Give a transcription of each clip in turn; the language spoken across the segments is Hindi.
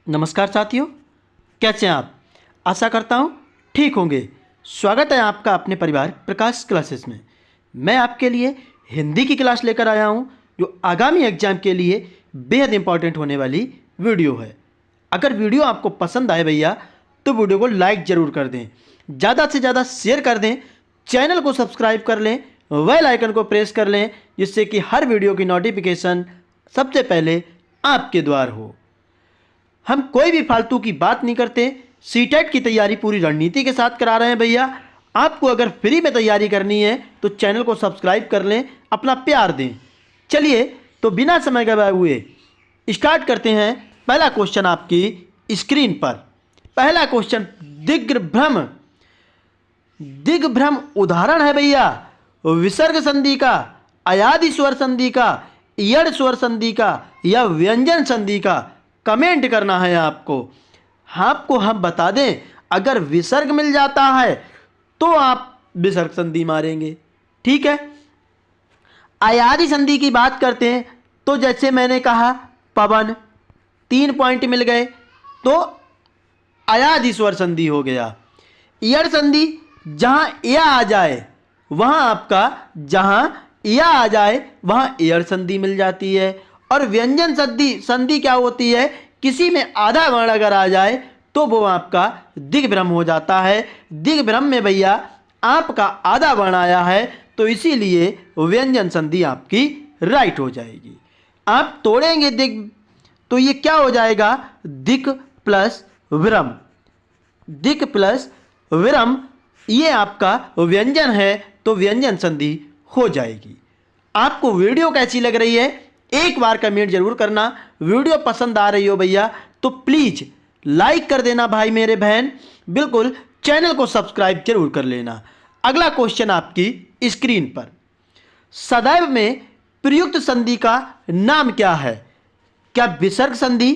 नमस्कार साथियों, कैसे हैं आप। आशा करता हूँ ठीक होंगे। स्वागत है आपका अपने परिवार प्रकाश क्लासेस में। मैं आपके लिए हिंदी की क्लास लेकर आया हूँ जो आगामी एग्जाम के लिए बेहद इंपॉर्टेंट होने वाली वीडियो है। अगर वीडियो आपको पसंद आए भैया तो वीडियो को लाइक ज़रूर कर दें, ज़्यादा से ज़्यादा शेयर कर दें, चैनल को सब्सक्राइब कर लें, बेल आइकन को प्रेस कर लें, जिससे कि हर वीडियो की नोटिफिकेशन सबसे पहले आपके द्वार हो। हम कोई भी फालतू की बात नहीं करते। सीटेट की तैयारी पूरी रणनीति के साथ करा रहे हैं भैया। आपको अगर फ्री में तैयारी करनी है तो चैनल को सब्सक्राइब कर लें, अपना प्यार दें। चलिए तो बिना समय गवाए हुए स्टार्ट करते हैं। पहला क्वेश्चन आपकी स्क्रीन पर। पहला क्वेश्चन दिग्भ्रम। दिग्भ्रम उदाहरण है भैया विसर्ग संधि का, अयादि स्वर संधि का, यड़ स्वर संधि का या व्यंजन संधि का। कमेंट करना है आपको हम बता दें, अगर विसर्ग मिल जाता है तो आप विसर्ग संधि मारेंगे, ठीक है। अयादि संधि की बात करते हैं तो जैसे मैंने कहा पवन, 3 पॉइंट मिल गए तो अयादि स्वर संधि हो गया। यड़ संधि जहां या आ जाए वहां आपका, जहां या आ जाए वहां यड़ संधि मिल जाती है। और व्यंजन संधि क्या होती है, किसी में आधा वर्ण अगर आ जाए तो वो आपका दिग्भ्रम हो जाता है। दिग्भ्रम में भैया आपका आधा वर्ण आया है तो इसीलिए व्यंजन संधि आपकी राइट हो जाएगी। आप तोड़ेंगे दिग तो ये क्या हो जाएगा, दिक प्लस विरम। दिक प्लस विरम ये आपका व्यंजन है तो व्यंजन संधि हो जाएगी। आपको वीडियो कैसी लग रही है एक बार कमेंट जरूर करना। वीडियो पसंद आ रही हो भैया तो प्लीज लाइक कर देना भाई मेरे बहन, बिल्कुल चैनल को सब्सक्राइब जरूर कर लेना। अगला क्वेश्चन आपकी स्क्रीन पर। सदैव में प्रयुक्त संधि का नाम क्या है। क्या विसर्ग संधि,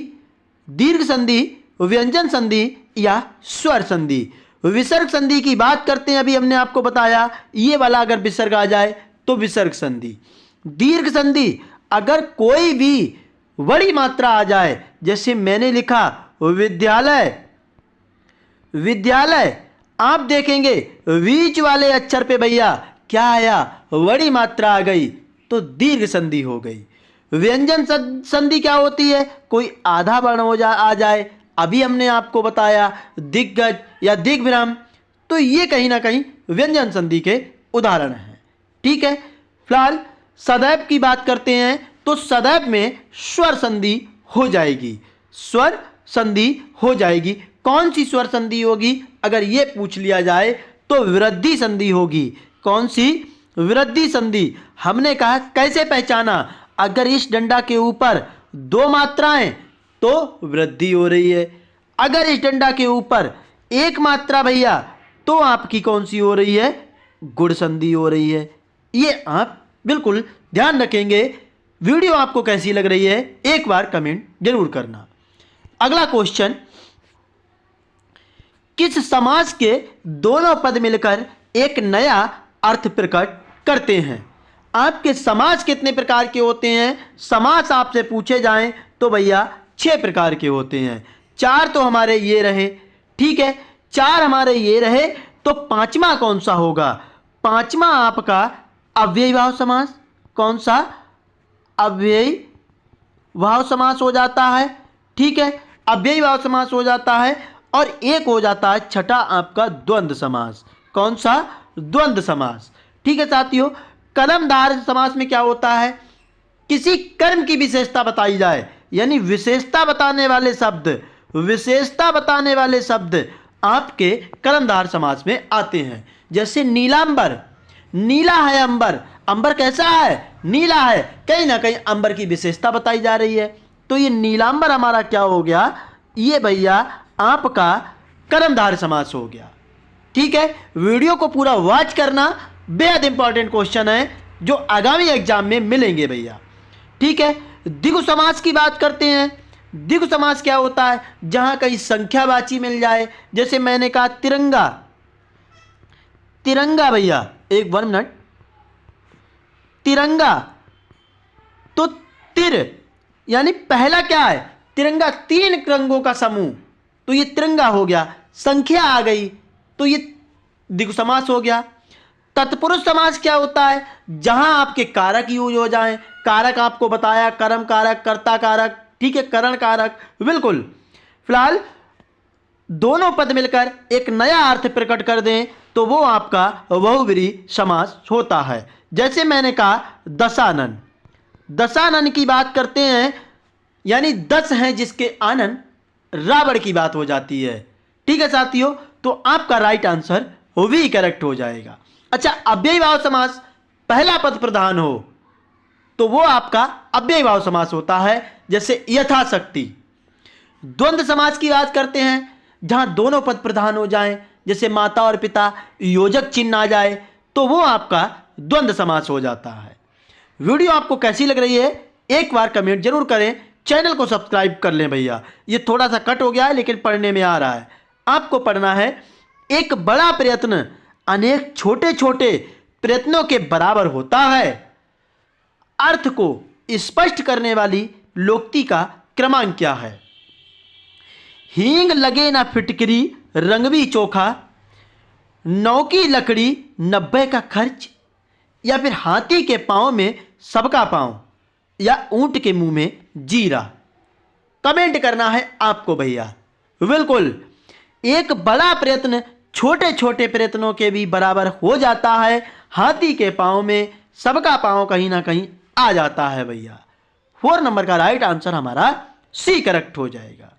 दीर्घ संधि, व्यंजन संधि या स्वर संधि। विसर्ग संधि की बात करते हैं, अभी हमने आपको बताया ये वाला अगर विसर्ग आ जाए तो विसर्ग संधि। दीर्घ संधि अगर कोई भी बड़ी मात्रा आ जाए, जैसे मैंने लिखा विद्यालय, विद्यालय, आप देखेंगे बीच वाले अक्षर पे भैया क्या आया, बड़ी मात्रा आ गई तो दीर्घ संधि हो गई। व्यंजन संधि क्या होती है, कोई आधा वर्ण आ जाए, अभी हमने आपको बताया दिग्गज या दिग्भ्रम, तो ये कहीं ना कहीं व्यंजन संधि के उदाहरण हैं, ठीक है। फिलहाल सदैव की बात करते हैं तो सदैव में स्वर संधि हो जाएगी, स्वर संधि हो जाएगी। कौन सी स्वर संधि होगी, अगर ये पूछ लिया जाए तो वृद्धि संधि होगी। कौन सी, वृद्धि संधि। हमने कहा कैसे पहचाना, अगर इस डंडा के ऊपर 2 मात्राएं तो वृद्धि हो रही है, अगर इस डंडा के ऊपर 1 मात्रा भैया तो आपकी कौन सी हो रही है, गुण संधि हो रही है। ये आप बिल्कुल ध्यान रखेंगे। वीडियो आपको कैसी लग रही है एक बार कमेंट जरूर करना। अगला क्वेश्चन, किस समास के दोनों पद मिलकर एक नया अर्थ प्रकट करते हैं। आपके समास कितने प्रकार के होते हैं, समास आपसे पूछे जाएं तो भैया 6 प्रकार के होते हैं। 4 तो हमारे ये रहे, ठीक है, 4 हमारे ये रहे, तो 5वां कौन सा होगा। 5वां आपका अव्ययीभाव समास। कौन सा, अव्ययीभाव समास हो जाता है, ठीक है, अव्ययीभाव समास हो जाता है। और एक हो जाता है छठा आपका द्वंद्व समास। कौन सा, द्वंद्व समास, ठीक है साथियों। कर्मधारय समास में क्या होता है, किसी कर्म की विशेषता बताई जाए, यानी विशेषता बताने वाले शब्द, विशेषता बताने वाले शब्द आपके कर्मधारय समास में आते हैं। जैसे नीलांबर, नीला है अंबर, अंबर कैसा है, नीला है, कहीं ना कहीं अंबर की विशेषता बताई जा रही है, तो ये नीलांबर हमारा क्या हो गया, ये भैया आपका कर्मधारय समास हो गया, ठीक है। वीडियो को पूरा वॉच करना, बेहद इंपॉर्टेंट क्वेश्चन है जो आगामी एग्जाम में मिलेंगे भैया, ठीक है। द्विगु समास की बात करते हैं। द्विगु समास क्या होता है, जहां कहीं संख्यावाची मिल जाए, जैसे मैंने कहा तिरंगा, तिरंगा भैया, एक 1 मिनट, तिरंगा, तो तिर यानी पहला क्या है, तिरंगा 3 रंगों का समूह, तो ये तिरंगा हो गया। संख्या आ गई तो ये द्विगु समास हो गया। तत्पुरुष समास क्या होता है? जहां आपके कारक यूज हो जाएं। कारक आपको बताया, कर्म कारक, कर्ता कारक, ठीक है, करण कारक, बिल्कुल। फिलहाल दोनों पद मिलकर एक नया अर्थ प्रकट कर दें तो वो आपका बहुव्रीहि समास होता है। जैसे मैंने कहा दशानन, दशानन की बात करते हैं, यानी 10 हैं जिसके आनन, रावण की बात हो जाती है। ठीक है साथियों, तो आपका राइट आंसर भी करेक्ट हो जाएगा। अच्छा, अव्ययीभाव समास, पहला पद प्रधान हो तो वो आपका अव्ययीभाव समास होता है, जैसे यथाशक्ति। द्वंद्व समास की बात करते हैं, जहां दोनों पद प्रधान हो जाएं, जैसे माता और पिता, योजक चिन्ह आ जाए तो वो आपका द्वंद्व समास हो जाता है। वीडियो आपको कैसी लग रही है एक बार कमेंट जरूर करें, चैनल को सब्सक्राइब कर लें भैया। ये थोड़ा सा कट हो गया है लेकिन पढ़ने में आ रहा है। आपको पढ़ना है, एक बड़ा प्रयत्न अनेक छोटे छोटे प्रयत्नों के बराबर होता है। अर्थ को स्पष्ट करने वाली लोकोक्ति का क्रमांक क्या है? हींग लगे ना फिटकरी, रंग भी चोखा, 9 की लकड़ी 90 का खर्च, या फिर हाथी के पांव में सबका पांव, या ऊंट के मुंह में जीरा। कमेंट करना है आपको भैया। बिल्कुल, एक बड़ा प्रयत्न छोटे छोटे प्रयत्नों के भी बराबर हो जाता है। हाथी के पांव में सबका पांव कहीं ना कहीं आ जाता है भैया। 4 नंबर का राइट आंसर हमारा सी करेक्ट हो जाएगा।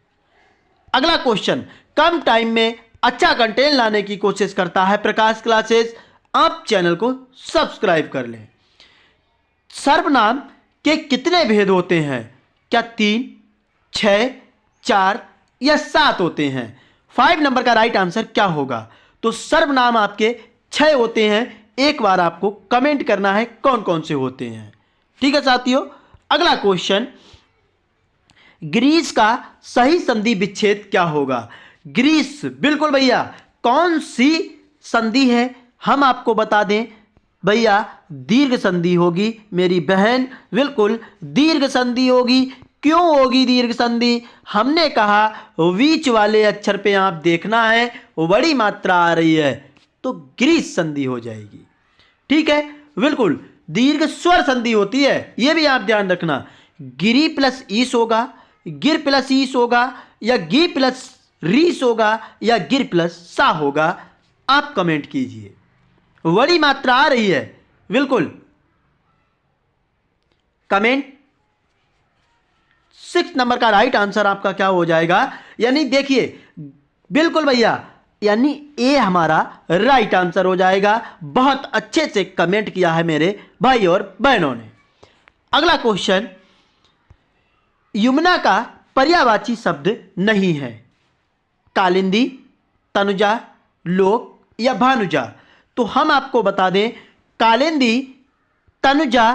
अगला क्वेश्चन, कम टाइम में अच्छा कंटेंट लाने की कोशिश करता है प्रकाश क्लासेस। आप चैनल को सब्सक्राइब कर लें। सर्वनाम के कितने भेद होते हैं? क्या 3, 6, 4 या 7 होते हैं? 5 नंबर का राइट आंसर क्या होगा? तो सर्वनाम आपके 6 होते हैं। एक बार आपको कमेंट करना है कौन कौन से होते हैं। ठीक है साथियों, अगला क्वेश्चन, ग्रीस का सही संधि विच्छेद क्या होगा? ग्रीस, बिल्कुल भैया, कौन सी संधि है हम आपको बता दें भैया, दीर्घ संधि होगी मेरी बहन, बिल्कुल दीर्घ संधि होगी। क्यों होगी दीर्घ संधि? हमने कहा बीच वाले अक्षर पे आप देखना है, वो बड़ी मात्रा आ रही है तो ग्रीस संधि हो जाएगी। ठीक है, बिल्कुल दीर्घ स्वर संधि होती है, ये भी आप ध्यान रखना। गिरी प्लस ईस होगा, गिर प्लस ईस होगा, या गी प्लस रीस होगा, या गिर प्लस सा होगा। आप कमेंट कीजिए। बड़ी मात्रा आ रही है, बिल्कुल कमेंट। 6 नंबर का राइट आंसर आपका क्या हो जाएगा? यानी देखिए, बिल्कुल भैया, यानी ए हमारा राइट आंसर हो जाएगा। बहुत अच्छे से कमेंट किया है मेरे भाई और बहनों ने। अगला क्वेश्चन, यमुना का पर्यायवाची शब्द नहीं है। कालिंदी, तनुजा, लोक या भानुजा? तो हम आपको बता दें, कालिंदी, तनुजा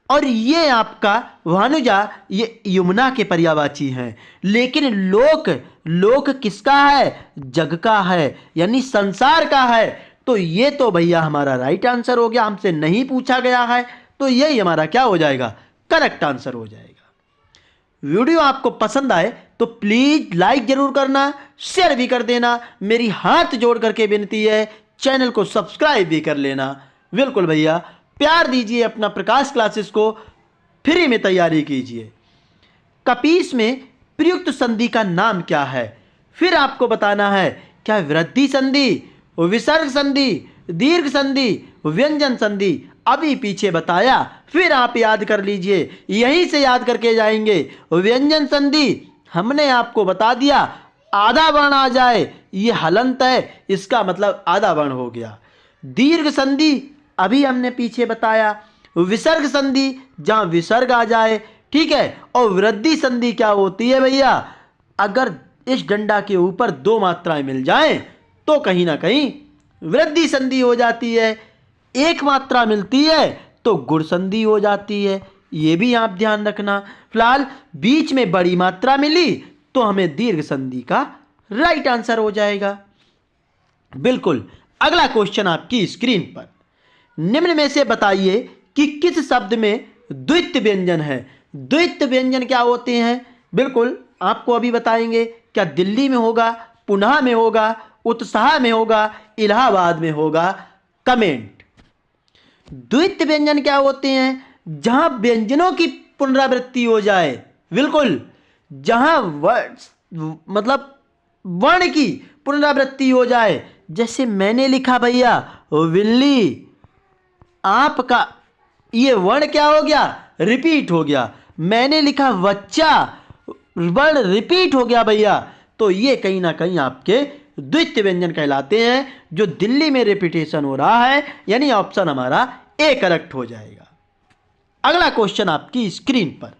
और ये आपका भानुजा, ये यमुना के पर्यायवाची हैं। लेकिन लोक, लोक किसका है? जग का है, यानी संसार का है। तो ये तो भैया हमारा राइट आंसर हो गया, हमसे नहीं पूछा गया है, तो यही हमारा क्या हो जाएगा? करेक्ट आंसर हो जाएगा। वीडियो आपको पसंद आए तो प्लीज लाइक जरूर करना, शेयर भी कर देना। मेरी हाथ जोड़ करके विनती है, चैनल को सब्सक्राइब भी कर लेना। बिल्कुल भैया, प्यार दीजिए अपना प्रकाश क्लासेस को, फ्री में तैयारी कीजिए। कपीस में प्रयुक्त संधि का नाम क्या है? फिर आपको बताना है, क्या वृद्धि संधि, विसर्ग संधि, दीर्घ संधि, व्यंजन संधि? अभी पीछे बताया, फिर आप याद कर लीजिए, यहीं से याद करके जाएंगे। व्यंजन संधि हमने आपको बता दिया, आधा वर्ण आ जाए ये हलंत है, इसका मतलब आधा वर्ण हो गया। दीर्घ संधि अभी हमने पीछे बताया। विसर्ग संधि जहां विसर्ग आ जाए, ठीक है। और वृद्धि संधि क्या होती है भैया? अगर इस डंडा के ऊपर 2 मात्राएं मिल जाएं तो कहीं ना कहीं वृद्धि संधि हो जाती है। 1 मात्रा मिलती है तो गुण संधि हो जाती है, ये भी आप ध्यान रखना। फिलहाल बीच में बड़ी मात्रा मिली तो हमें दीर्घ संधि का राइट आंसर हो जाएगा। बिल्कुल, अगला क्वेश्चन आपकी स्क्रीन पर, निम्न में से बताइए कि किस शब्द में द्वित्व व्यंजन है? द्वित्व व्यंजन क्या होते हैं? बिल्कुल आपको अभी बताएंगे, क्या दिल्ली में होगा, पुणे में होगा, उत्साह में होगा, इलाहाबाद में होगा? कमेंट। द्वित्व व्यंजन क्या होते हैं? जहां व्यंजनों की पुनरावृत्ति हो जाए, बिल्कुल, जहां मतलब वर्ण की पुनरावृत्ति हो जाए। जैसे मैंने लिखा भैया बिल्ली, आपका ये वर्ण क्या हो गया? रिपीट हो गया। मैंने लिखा बच्चा, वर्ण रिपीट हो गया भैया। तो ये कहीं ना कहीं आपके द्वित्व व्यंजन कहलाते हैं, जो दिल्ली में रिपीटेशन हो रहा है, यानी ऑप्शन हमारा ए करेक्ट हो जाएगा। अगला क्वेश्चन आपकी स्क्रीन पर,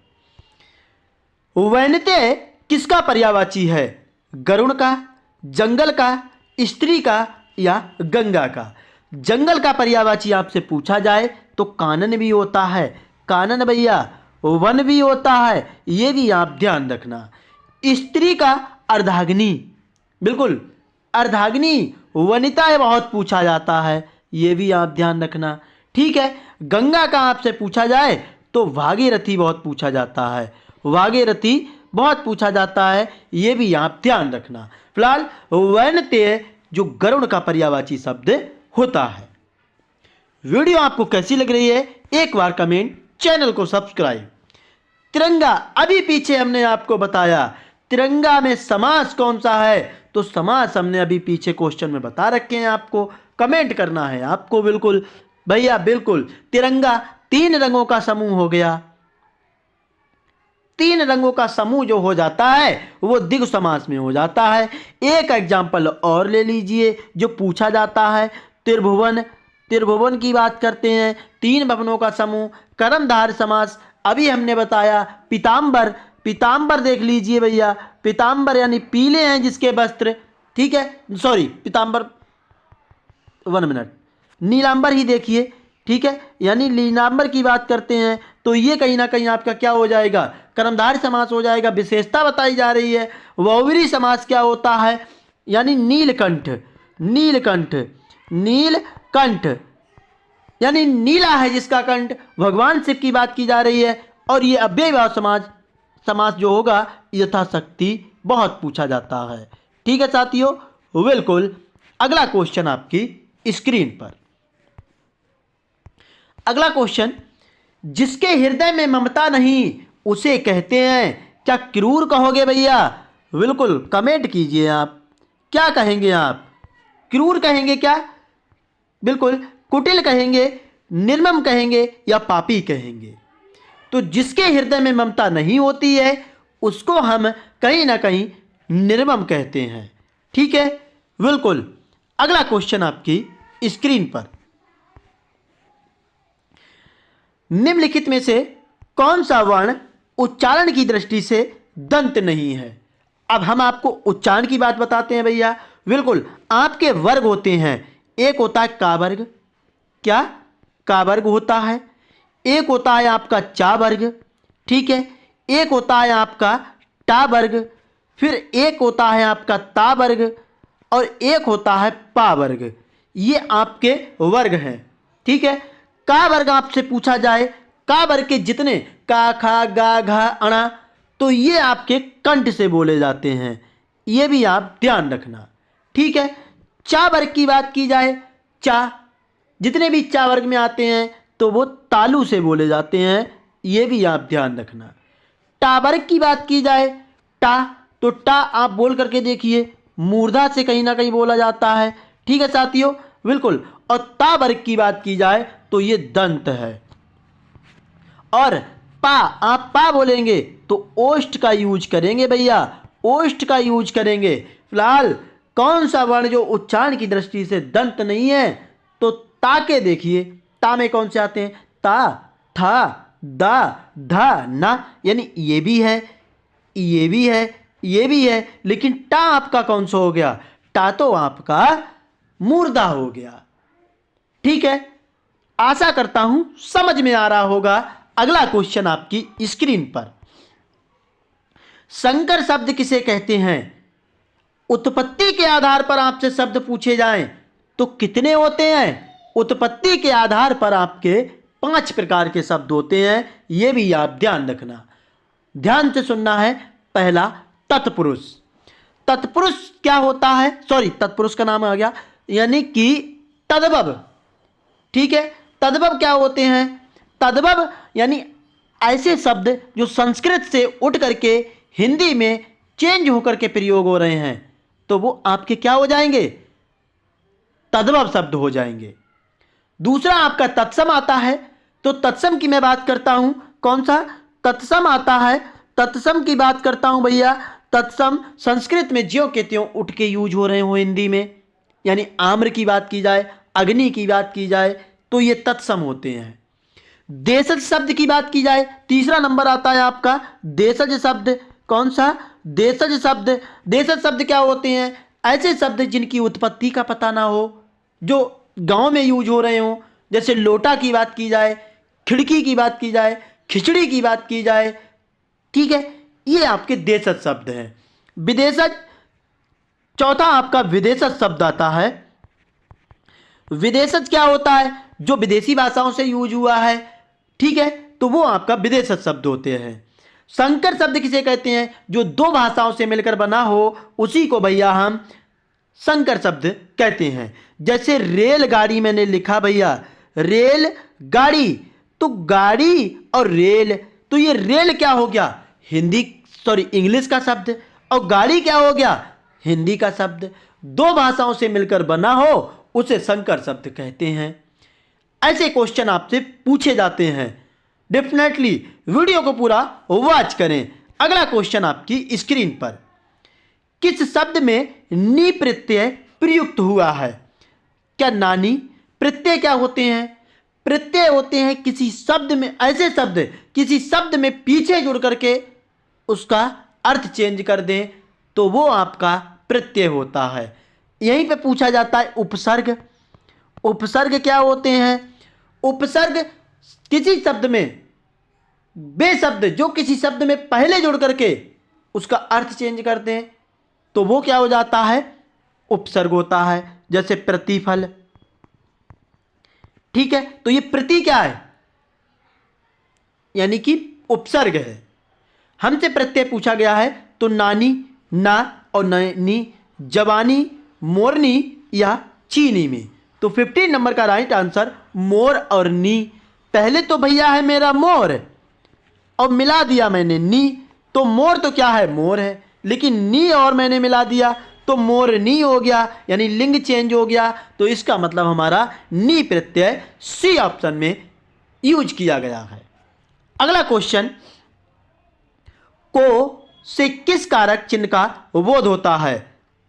वैनते किसका पर्यायवाची है? गरुण का, जंगल का, स्त्री का, या गंगा का? जंगल का पर्यायवाची आपसे पूछा जाए तो कानन भी होता है, कानन भैया, वन भी होता है, ये भी आप ध्यान रखना। स्त्री का अर्धाग्नि, बिल्कुल, अर्धाग्नि वनिता बहुत पूछा जाता है, ये भी आप ध्यान रखना। ठीक है, गंगा का आपसे पूछा जाए तो भागीरथी बहुत पूछा जाता है, भागीरथी बहुत पूछा जाता है, ये भी आप ध्यान रखना। फिलहाल वैनतेय जो गरुड़ का पर्यायवाची शब्द होता है। वीडियो आपको कैसी लग रही है? एक बार कमेंट, चैनल को सब्सक्राइब। तिरंगा, अभी पीछे हमने आपको बताया तिरंगा में समास कौन सा है, तो समास हमने अभी पीछे क्वेश्चन में बता रखे हैं, आपको कमेंट करना है आपको। बिल्कुल भैया, बिल्कुल, तिरंगा 3 रंगों का समूह हो गया। 3 रंगों का समूह जो हो जाता है वो द्विगु समास में हो जाता है। एक एग्जाम्पल और ले लीजिए जो पूछा जाता है, त्रिभुवन, त्रिभुवन की बात करते हैं, 3 भवनों का समूह। कर्मधारय समास अभी हमने बताया। पीताम्बर, पीताम्बर देख लीजिए भैया, पीताम्बर यानी पीले हैं जिसके वस्त्र, ठीक है, सॉरी पीताम्बर, 1 मिनट, नीलांबर ही देखिए, ठीक है, यानी नीलांबर की बात करते हैं, तो ये कहीं ना कहीं आपका क्या हो जाएगा? कर्मधारय समास हो जाएगा। विशेषता बताई जा रही है। बहुव्रीहि समास क्या होता है? यानी नीलकंठ, नीलकंठ, नीलकंठ यानी नीला है जिसका कंठ, भगवान शिव की बात की जा रही है। और ये अव्ययीभाव समास जो होगा यथाशक्ति बहुत पूछा जाता है। ठीक है साथियों, बिल्कुल। अगला क्वेश्चन आपकी स्क्रीन पर, अगला क्वेश्चन, जिसके हृदय में ममता नहीं उसे कहते हैं, क्या क्रूर कहोगे भैया? बिल्कुल कमेंट कीजिए आप, क्या कहेंगे आप? क्रूर कहेंगे क्या? बिल्कुल, कुटिल कहेंगे, निर्मम कहेंगे, या पापी कहेंगे? तो जिसके हृदय में ममता नहीं होती है उसको हम कहीं ना कहीं निर्मम कहते हैं। ठीक है, बिल्कुल। अगला क्वेश्चन आपकी स्क्रीन पर, निम्नलिखित में से कौन सा वर्ण उच्चारण की दृष्टि से दंत नहीं है? अब हम आपको उच्चारण की बात बताते हैं भैया। बिल्कुल, आपके वर्ग होते हैं, एक होता है का वर्ग, क्या का वर्ग होता है, एक होता है आपका चा वर्ग, ठीक है, एक होता है आपका टा वर्ग, फिर एक होता है आपका ता वर्ग, और एक होता है पा वर्ग। ये आपके वर्ग हैं। ठीक है, का वर्ग आपसे पूछा जाए, का वर्ग के जितने का, खा, गा, घा, अणा, तो ये आपके कंठ से बोले जाते हैं, ये भी आप ध्यान रखना। ठीक है, चा वर्ग की बात की जाए, चा, जितने भी चा वर्ग में आते हैं तो वो तालु से बोले जाते हैं, ये भी आप ध्यान रखना। टा वर्ग की बात की जाए, टा, तो टा आप बोल करके देखिए, मूर्धा से कहीं ना कहीं बोला जाता है। ठीक है साथियों, बिल्कुल। और ता वर्ग की बात की जाए तो ये दंत है। और पा, आप पा बोलेंगे तो ओष्ठ का यूज करेंगे भैया, ओष्ठ का यूज करेंगे। फिलहाल कौन सा वर्ण जो उच्चारण की दृष्टि से दंत नहीं है, तो ता के देखिए, ता में कौन से आते हैं? ता, था, दा, धा, ना, यानी ये भी है, ये भी है, ये भी है, लेकिन टा आपका कौन सा हो गया? टा तो आपका मूर्धा हो गया। ठीक है, आशा करता हूं समझ में आ रहा होगा। अगला क्वेश्चन आपकी स्क्रीन पर, संकर शब्द किसे कहते हैं? उत्पत्ति के आधार पर आपसे शब्द पूछे जाएं तो कितने होते हैं? उत्पत्ति के आधार पर आपके 5 प्रकार के शब्द होते हैं, यह भी आप ध्यान रखना, ध्यान से सुनना है। पहला तत्पुरुष। तत्पुरुष क्या होता है, सॉरी तत्पुरुष का नाम आ गया, यानी कि तद्भव। ठीक है, तद्भव क्या होते हैं? तद्भव यानी ऐसे शब्द जो संस्कृत से उठ करके हिंदी में चेंज होकर के प्रयोग हो रहे हैं, तो वो आपके क्या हो जाएंगे? तद्भव शब्द हो जाएंगे। दूसरा आपका तत्सम आता है, तो तत्सम की मैं बात करता हूं। कौन सा तत्सम आता है? तत्सम की बात करता हूं भैया। तत्सम संस्कृत में ज्यों के त्यों उठ के यूज हो रहे हो हिंदी में, यानी आम्र की बात की जाए, अग्नि की बात की जाए, तो ये तत्सम होते हैं। देशज शब्द की बात की जाए, तीसरा नंबर आता है आपका देशज शब्द। कौन सा? देशज शब्द। देशज शब्द क्या होते हैं? ऐसे शब्द जिनकी उत्पत्ति का पता ना हो, जो गांव में यूज हो रहे हो। जैसे लोटा की बात की जाए, खिड़की की बात की जाए, खिचड़ी की बात की जाए। ठीक है, ये आपके देशज शब्द हैं। विदेशज, चौथा आपका विदेशज शब्द आता है। विदेशज क्या होता है? जो विदेशी भाषाओं से यूज हुआ है। ठीक है, तो वो आपका विदेशज शब्द होते हैं। संकर शब्द किसे कहते हैं? जो दो भाषाओं से मिलकर बना हो, उसी को भैया हम संकर शब्द कहते हैं। जैसे रेलगाड़ी मैंने लिखा भैया, रेल गाड़ी, तो गाड़ी और रेल, तो ये रेल क्या हो गया? हिंदी सॉरी इंग्लिश का शब्द, और गाड़ी क्या हो गया? हिंदी का शब्द। दो भाषाओं से मिलकर बना हो उसे संकर शब्द कहते हैं। ऐसे क्वेश्चन आपसे पूछे जाते हैं। डेफिनेटली वीडियो को पूरा वॉच करें। अगला क्वेश्चन आपकी स्क्रीन पर, किस शब्द में नी प्रत्यय प्रयुक्त हुआ है? क्या नानी? प्रत्यय क्या होते हैं? प्रत्यय होते हैं किसी शब्द में, ऐसे शब्द किसी शब्द में पीछे जुड़ करके उसका अर्थ चेंज कर दें, तो वो आपका प्रत्यय होता है। यहीं पे पूछा जाता है उपसर्ग। उपसर्ग क्या होते हैं? उपसर्ग किसी शब्द में वे शब्द जो किसी शब्द में पहले जुड़ करके उसका अर्थ चेंज करते हैं, तो वो क्या हो जाता है? उपसर्ग होता है। जैसे प्रतिफल। ठीक है, तो ये प्रति क्या है? यानी कि उपसर्ग है। हमसे प्रत्यय पूछा गया है, तो नानी, ना और नी, जवानी, मोरनी या चीनी में। तो 15 नंबर का राइट आंसर मोर और नी। पहले तो भैया है मेरा मोर और मिला दिया मैंने नी, तो मोर तो क्या है? मोर है, लेकिन नी और मैंने मिला दिया तो मोरनी हो गया, यानी लिंग चेंज हो गया। तो इसका मतलब हमारा नी प्रत्यय सी ऑप्शन में यूज किया गया है। अगला क्वेश्चन, को से किस कारक चिन्ह का बोध होता है?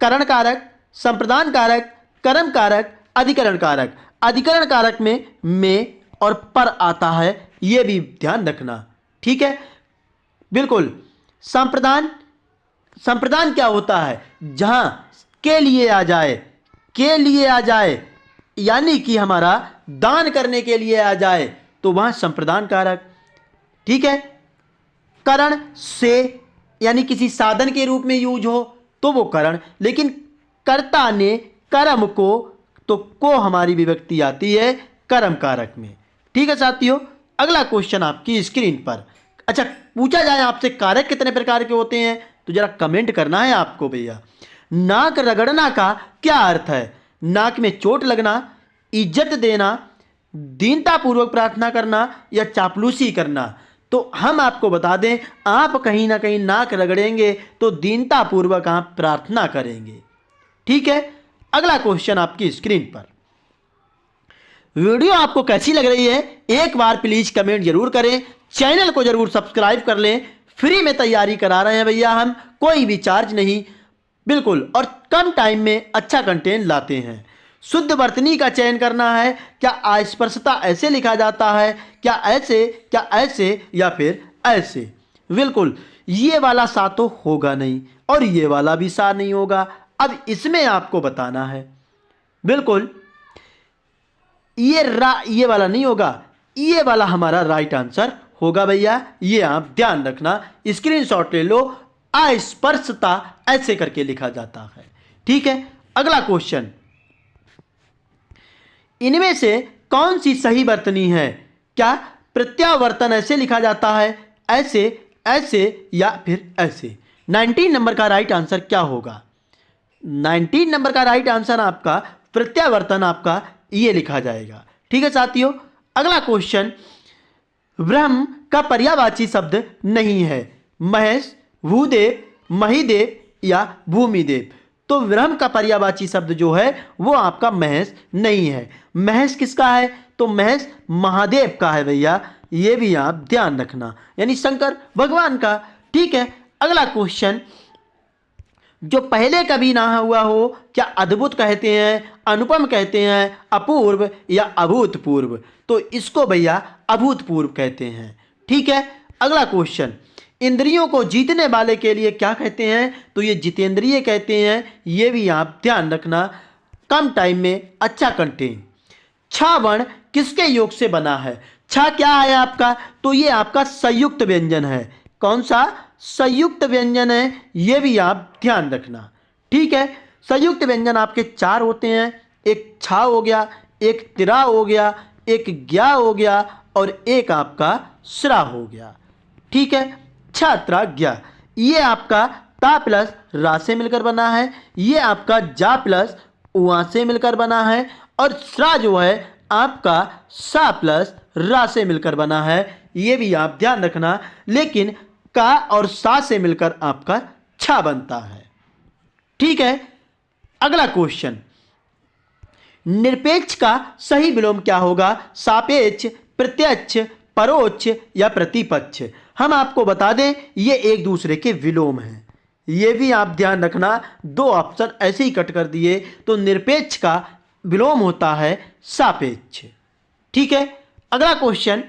करण कारक, संप्रदान कारक, कर्म कारक, अधिकरण कारक। अधिकरण कारक में और पर आता है, यह भी ध्यान रखना। ठीक है, बिल्कुल। संप्रदान, संप्रदान क्या होता है? जहां के लिए आ जाए, के लिए आ जाए, यानी कि हमारा दान करने के लिए आ जाए, तो वहां संप्रदान कारक। ठीक है, करण से यानी किसी साधन के रूप में यूज हो तो वो करण, लेकिन कर्ता ने कर्म को, तो को हमारी विभक्ति आती है कर्म कारक में। ठीक है साथियों, अगला क्वेश्चन आपकी स्क्रीन पर। अच्छा, पूछा जाए आपसे कारक कितने प्रकार के होते हैं, तो जरा कमेंट करना है आपको भैया। नाक रगड़ना का क्या अर्थ है? नाक में चोट लगना, इज्जत देना, दीनता पूर्वक प्रार्थना करना या चापलूसी करना। तो हम आपको बता दें, आप कहीं ना कहीं नाक रगड़ेंगे तो दीनता पूर्वक आप प्रार्थना करेंगे। ठीक है, अगला क्वेश्चन आपकी स्क्रीन पर। वीडियो आपको कैसी लग रही है एक बार प्लीज कमेंट जरूर करें, चैनल को जरूर सब्सक्राइब कर लें। फ्री में तैयारी करा रहे हैं भैया हम, कोई भी चार्ज नहीं, बिल्कुल, और कम टाइम में अच्छा कंटेंट लाते हैं। शुद्ध वर्तनी का चयन करना है। क्या अस्पृश्यता ऐसे लिखा जाता है, क्या ऐसे, क्या ऐसे या फिर ऐसे? बिल्कुल, ये वाला सा तो होगा नहीं और ये वाला भी सा नहीं होगा। अब इसमें आपको बताना है, बिल्कुल ये वाला नहीं होगा, ये वाला हमारा राइट आंसर होगा भैया। ये आप ध्यान रखना, स्क्रीनशॉट ले लो। अस्पृश्यता ऐसे करके लिखा जाता है। ठीक है, अगला क्वेश्चन, इनमें से कौन सी सही वर्तनी है? क्या प्रत्यावर्तन ऐसे लिखा जाता है, ऐसे, ऐसे या फिर ऐसे? 19 नंबर का राइट आंसर क्या होगा? 19 नंबर का राइट आंसर आपका प्रत्यावर्तन आपका ये लिखा जाएगा। ठीक है साथियों, अगला क्वेश्चन, ब्रह्म का पर्यायवाची शब्द नहीं है, महेश, भूदेव, महिदेव या भूमिदेव। तो ब्रह्म का पर्यायवाची शब्द जो है वो आपका महेश नहीं है। महेश किसका है? तो महेश महादेव का है भैया, ये भी आप ध्यान रखना, यानी शंकर भगवान का। ठीक है, अगला क्वेश्चन, जो पहले कभी ना हुआ हो, क्या अद्भुत कहते हैं, अनुपम कहते हैं, अपूर्व या अभूतपूर्व? तो इसको भैया अभूतपूर्व कहते हैं। ठीक है, अगला क्वेश्चन, इंद्रियों को जीतने वाले के लिए क्या कहते हैं? तो ये जितेंद्रिय कहते हैं, ये भी आप ध्यान रखना, कम टाइम में अच्छा कंटेंट। छा वर्ण किसके योग से बना है? छा क्या है आपका? तो ये आपका संयुक्त व्यंजन है। कौन सा? संयुक्त व्यंजन है, ये भी आप ध्यान रखना। ठीक है, संयुक्त व्यंजन आपके 4 होते हैं, एक छा हो गया, एक तिरा हो गया, एक ज्ञा हो गया और एक आपका श्रा हो गया। ठीक है, छात्रा ज्ञा, ये आपका ता प्लस रा से मिलकर बना है, ये आपका जा प्लस उआ से मिलकर बना है और श्रा जो है आपका सा प्लस रा से मिलकर बना है, ये भी आप ध्यान रखना। लेकिन का और सा से मिलकर आपका छा बनता है। ठीक है, अगला क्वेश्चन, निरपेक्ष का सही विलोम क्या होगा? सापेक्ष, प्रत्यक्ष, परोक्ष या प्रतिपक्ष? हम आपको बता दें ये एक दूसरे के विलोम हैं, ये भी आप ध्यान रखना। 2 ऑप्शन ऐसे ही कट कर दिए, तो निरपेक्ष का विलोम होता है सापेक्ष। ठीक है, अगला क्वेश्चन,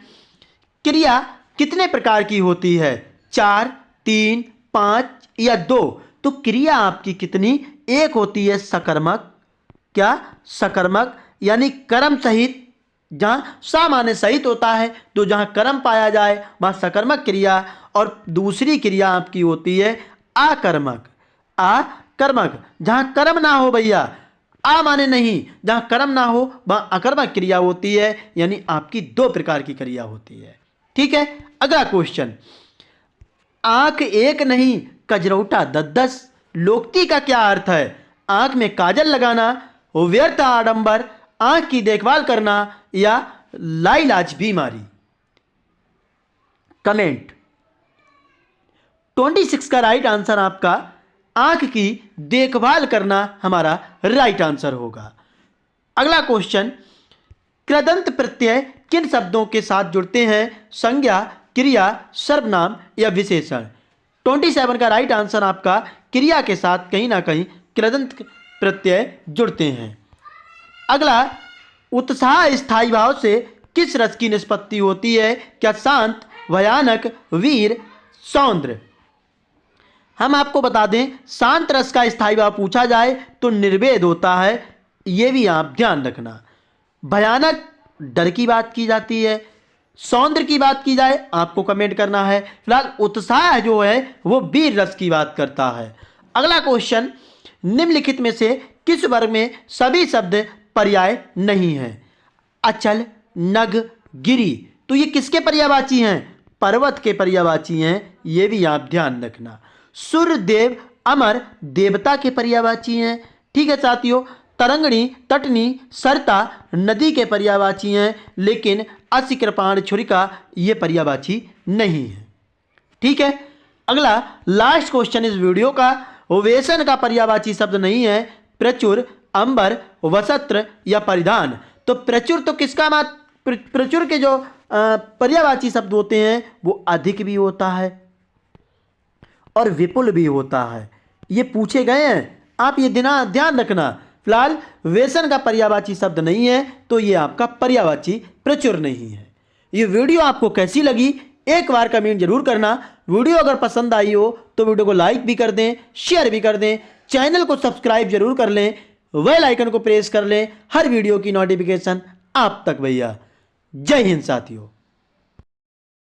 क्रिया कितने प्रकार की होती है? 4, 3, 5 या 2? तो क्रिया आपकी कितनी? एक होती है सकर्मक। क्या? सकर्मक, यानी कर्म सहित, जहां सा माने सहित होता है, तो जहां कर्म पाया जाए वहां सकर्मक क्रिया। और दूसरी क्रिया आपकी होती है आकर्मक। आकर्मक, जहां कर्म ना हो भैया, आ माने नहीं, जहां कर्म ना हो वहां अकर्मक क्रिया होती है, यानी आपकी 2 प्रकार की क्रिया होती है। ठीक है, अगला क्वेश्चन, आंख एक नहीं कजरौटा 10-10, लोक्ति का क्या अर्थ है? आंख में काजल लगाना, व्यर्थ आडंबर, आंख की देखभाल करना या लाइलाज बीमारी? कमेंट। 26 का राइट आंसर आपका आंख की देखभाल करना हमारा राइट आंसर होगा। अगला क्वेश्चन, कृदंत प्रत्यय किन शब्दों के साथ जुड़ते हैं? संज्ञा, क्रिया, सर्वनाम या विशेषण? 27 का राइट आंसर आपका क्रिया के साथ कहीं ना कहीं कृदंत प्रत्यय जुड़ते हैं। अगला, उत्साह स्थायी भाव से किस रस की निष्पत्ति होती है? क्या शांत, भयानक, वीर, सौंद्र? हम आपको बता दें, शांत रस का स्थायी भाव पूछा जाए तो निर्वेद होता है, ये भी आप ध्यान रखना। भयानक डर की बात की जाती है, सौंदर्य की बात की जाए आपको कमेंट करना है। फिलहाल उत्साह जो है वो वीर रस की बात करता है। अगला क्वेश्चन, निम्नलिखित में से किस वर्ग में सभी शब्द पर्याय नहीं है? अचल, नग, गिरी, तो ये किसके पर्यायवाची हैं? पर्वत के पर्यायवाची हैं, ये भी आप ध्यान रखना। सूर्य देव, अमर, देवता के पर्यायवाची हैं। ठीक है साथियों, तरंगणी, तटनी, सरता नदी के पर्यायवाची हैं, लेकिन अस्य, कृपाण, छुरिका ये पर्यायवाची नहीं है। ठीक है, अगला लास्ट क्वेश्चन इस वीडियो का, वेसन का पर्यायवाची शब्द नहीं है, प्रचुर, अंबर, वसत्र या परिधान? तो प्रचुर तो किसका मत? प्रचुर के जो पर्यायवाची शब्द होते हैं वो अधिक भी होता है और विपुल भी होता है, ये पूछे गए हैं, आप ये ध्यान रखना। फिलहाल वेसन का पर्यायवाची शब्द नहीं है, तो ये आपका पर्यायवाची प्रचुर नहीं है। ये वीडियो आपको कैसी लगी एक बार कमेंट जरूर करना। वीडियो अगर पसंद आई हो तो वीडियो को लाइक भी कर दें, शेयर भी कर दें, चैनल को सब्सक्राइब जरूर कर लें, बेल आइकन को प्रेस कर लें, हर वीडियो की नोटिफिकेशन आप तक भैया। जय हिंद साथियों।